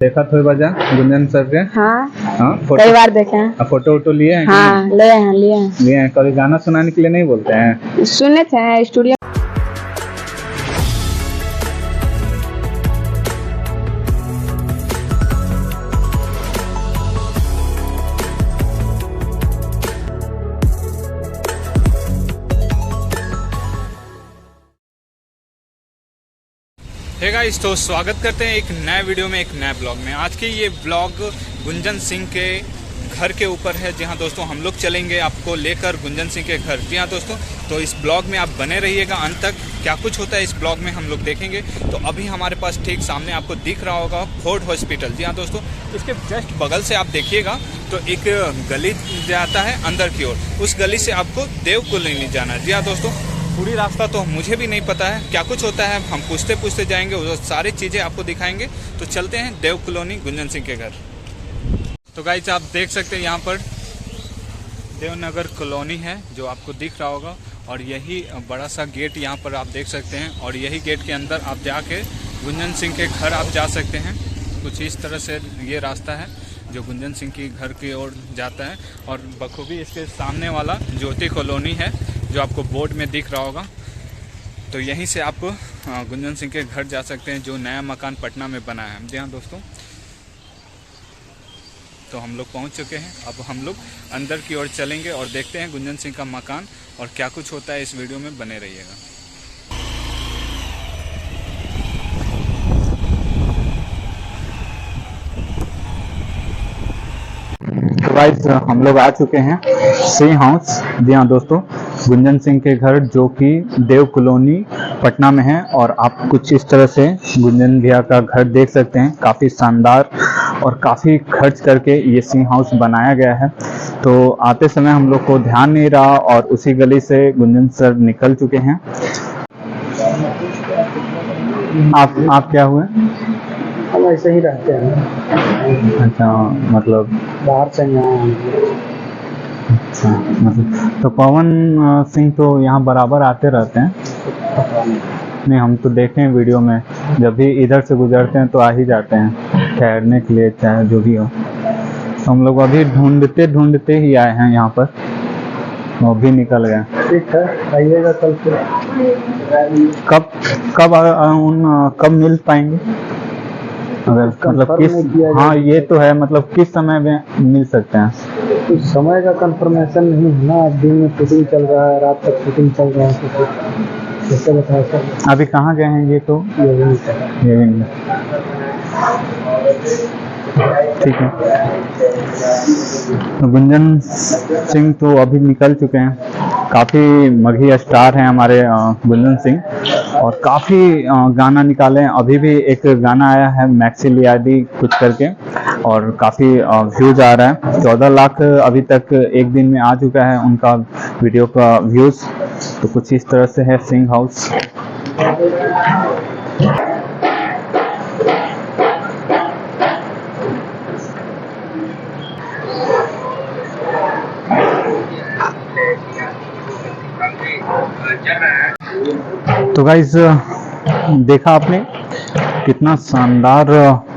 देखा थोड़ी बाजा गुंजन सर के? हाँ, हाँ, कई बार देखे हैं। फोटो वोटो लिए हैं? हाँ, लिए हैं। लिए हैं। कभी गाना सुनाने के लिए नहीं बोलते हैं? सुने थे स्टूडियो। हे गाइस, तो स्वागत करते हैं एक नए वीडियो में, एक नए ब्लॉग में। आज के ये ब्लॉग गुंजन सिंह के घर के ऊपर है। जी हाँ दोस्तों, हम लोग चलेंगे आपको लेकर गुंजन सिंह के घर। जी हाँ दोस्तों, तो इस ब्लॉग में आप बने रहिएगा अंत तक। क्या कुछ होता है इस ब्लॉग में हम लोग देखेंगे। तो अभी हमारे पास ठीक सामने आपको दिख रहा होगा फोर्ट हॉस्पिटल। जी हाँ दोस्तों, इसके जस्ट बगल से आप देखिएगा तो एक गली जाता है अंदर की ओर। उस गली से आपको देव कॉलोनी जाना है। जी हाँ दोस्तों, पूरी रास्ता तो मुझे भी नहीं पता है, क्या कुछ होता है हम पूछते पूछते जाएंगे, वो सारी चीज़ें आपको दिखाएंगे। तो चलते हैं देव कॉलोनी गुंजन सिंह के घर। तो गाइस, आप देख सकते हैं यहाँ पर देवनगर कॉलोनी है जो आपको दिख रहा होगा, और यही बड़ा सा गेट यहाँ पर आप देख सकते हैं। और यही गेट के अंदर आप जाके गुंजन सिंह के घर आप जा सकते हैं। कुछ इस तरह से ये रास्ता है जो गुंजन सिंह की घर की ओर जाता है। और बखूबी इसके सामने वाला ज्योति कॉलोनी है जो आपको बोर्ड में दिख रहा होगा। तो यहीं से आपको गुंजन सिंह के घर जा सकते हैं जो नया मकान पटना में बना है। जी हाँ दोस्तों, तो हम लोग पहुंच चुके हैं। अब हम लोग अंदर की ओर चलेंगे और देखते हैं गुंजन सिंह का मकान और क्या कुछ होता है। इस वीडियो में बने रहिएगा। तो गाइस, हम लोग आ चुके हैं सिंह हाउस। जी हाँ दोस्तों, गुंजन सिंह के घर जो कि देव कॉलोनी पटना में है। और आप कुछ इस तरह से गुंजन भैया का घर देख सकते हैं। काफ़ी शानदार और काफ़ी खर्च करके ये सिंह हाउस बनाया गया है। तो आते समय हम लोग को ध्यान नहीं रहा और उसी गली से गुंजन सर निकल चुके हैं। आप क्या हुए? हम ऐसे ही रहते हैं। अच्छा, मतलब बाहर से यहाँ। अच्छा, मतलब तो पवन सिंह तो यहाँ बराबर आते रहते हैं? नहीं, हम तो देखे हैं वीडियो में, जब भी इधर से गुजरते हैं तो आ ही जाते हैं ठहरने के लिए, चाहे जो भी हो। तो हम लोग अभी ढूंढते ही आए हैं यहाँ पर, वो भी निकल गया। ठीक है, आइएगा कल से। कब मिल पाएंगे? अगर मतलब किस, हाँ ये तो है, मतलब किस समय में मिल सकते हैं? कुछ समय का कंफर्मेशन नहीं है ना। दिन में शूटिंग चल रहा है, रात तक शूटिंग चल रहा है, तो कैसे बता सकते। अभी कहाँ गए हैं ये तो? ये नहीं। ठीक है, तो गुंजन सिंह तो अभी निकल चुके हैं। काफ़ी मघी स्टार हैं हमारे गुंजन सिंह, और काफ़ी गाना निकाले हैं। अभी भी एक गाना आया है मैक्सी लियादी कुछ करके, और काफ़ी व्यूज आ रहा है। 14 लाख अभी तक एक दिन में आ चुका है उनका वीडियो का व्यूज़। तो कुछ इस तरह से है सिंह हाउस। तो गाइस, देखा आपने कितना शानदार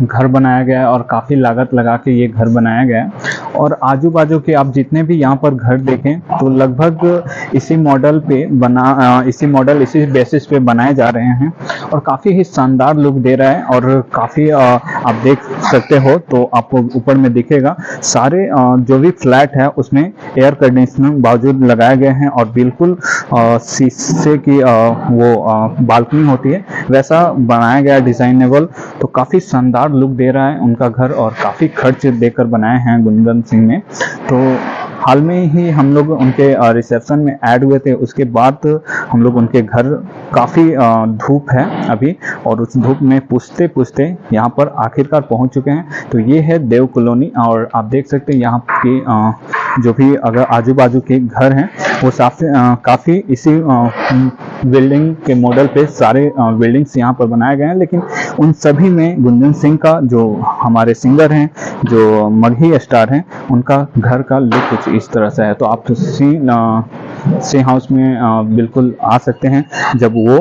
घर बनाया गया है, और काफ़ी लागत लगा के ये घर बनाया गया है। और आजू बाजू के आप जितने भी यहाँ पर घर देखें तो लगभग इसी इसी बेसिस पे बनाए जा रहे हैं, और काफ़ी ही शानदार लुक दे रहा है। और काफ़ी आप देख सकते हो तो आपको ऊपर में दिखेगा सारे जो भी फ्लैट है उसमें एयर कंडीशनर बावजूद लगाए गए हैं, और बिल्कुल शीशे की वो बालकनी होती है वैसा बनाया गया डिजाइनेबल। तो काफ़ी शानदार लुक दे रहा है उनका घर, और काफ़ी खर्च देकर बनाए हैं गुंजन सिंह ने। तो हाल में ही हम लोग उनके रिसेप्शन में ऐड हुए थे, उसके बाद हम लोग उनके घर, काफ़ी धूप है अभी, और उस धूप में पूछते पूछते यहाँ पर आखिरकार पहुँच चुके हैं। तो ये है देव कॉलोनी, और आप देख सकते हैं यहाँ की जो भी अगर आजू बाजू के घर हैं वो काफ़ी इसी बिल्डिंग के मॉडल पे सारे बिल्डिंग्स यहाँ पर बनाए गए हैं, लेकिन उन सभी में गुंजन सिंह का, जो हमारे सिंगर हैं, जो मगही स्टार हैं, उनका घर का लुक कुछ इस तरह से है। तो आप सी हाउस में बिल्कुल आ सकते हैं, जब वो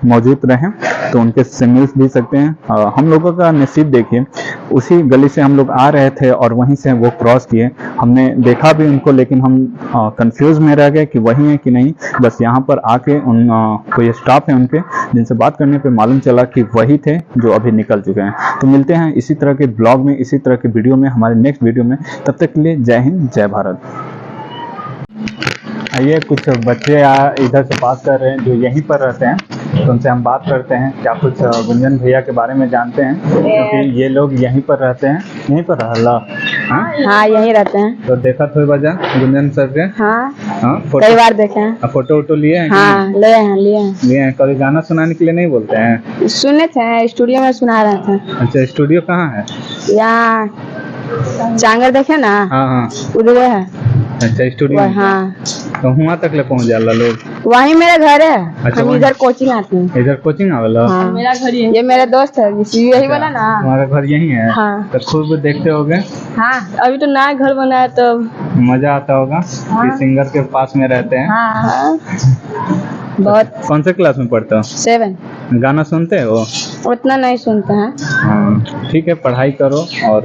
मौजूद रहें तो उनके से मिल भी सकते हैं। हम लोगों का नसीब देखिए, उसी गली से हम लोग आ रहे थे और वहीं से वो क्रॉस किए, हमने देखा भी उनको, लेकिन हम कंफ्यूज में रह गए कि वही है कि नहीं। बस यहाँ पर आके कोई स्टाफ है उनके, जिनसे बात करने पे मालूम चला कि वही थे जो अभी निकल चुके हैं। तो मिलते हैं इसी तरह के ब्लॉग में, इसी तरह के वीडियो में, हमारे नेक्स्ट वीडियो में। तब तक के लिए जय हिंद, जय भारत। आइए, कुछ बच्चे इधर से पास कर रहे हैं जो यहीं पर रहते हैं, तो उनसे हम बात करते हैं। क्या कुछ गुंजन भैया के बारे में जानते हैं? क्योंकि ये लोग यहीं पर रहते हैं, यहीं पर रहला। हाँ, यहीं रहते हैं। तो देखा थोड़ी वजह गुंजन सर के? हाँ, कई बार देखे हैं। फोटो वोटो लिए हैं? हाँ, लिए हैं। कभी गाना सुनाने के लिए नहीं बोलते हैं? सुने थे, स्टूडियो में सुना रहे थे। अच्छा, स्टूडियो कहाँ है? यहाँ चांगर देखे ना? हाँ, उधर है। अच्छा, स्टूडियो। हाँ, तो वहाँ तक ले पहुँच जाला लोग? वहीं मेरा घर है। अच्छा, हम इधर कोचिंग आते हैं। इधर कोचिंग आवेला? हाँ, मेरा घर ये मेरा दोस्त है, यही वाला ना। हमारा घर यही है? हाँ। तो खूब देखते होगे? हाँ, अभी तो नया घर बना है तो मजा आता होगा कि सिंगर के पास में रहते हैं। हाँ, बहुत। कौन से क्लास में पढ़ते हो? 7। गाना सुनते हो? उतना नहीं सुनते हैं। हाँ, ठीक है, पढ़ाई करो, और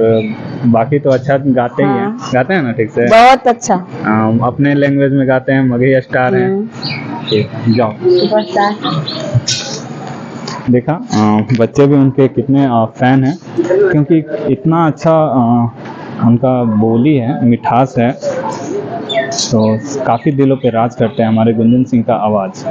बाकी तो अच्छा गाते ही हैं। गाते हैं ना ठीक से? बहुत अच्छा। अपने लैंग्वेज में गाते हैं, मगही स्टार हैं। ठीक, जाओ। देखा, बच्चे भी उनके कितने फैन हैं, क्योंकि इतना अच्छा उनका बोली है, मिठास है, तो काफ़ी दिलों पे राज करते हैं हमारे गुंजन सिंह का आवाज़।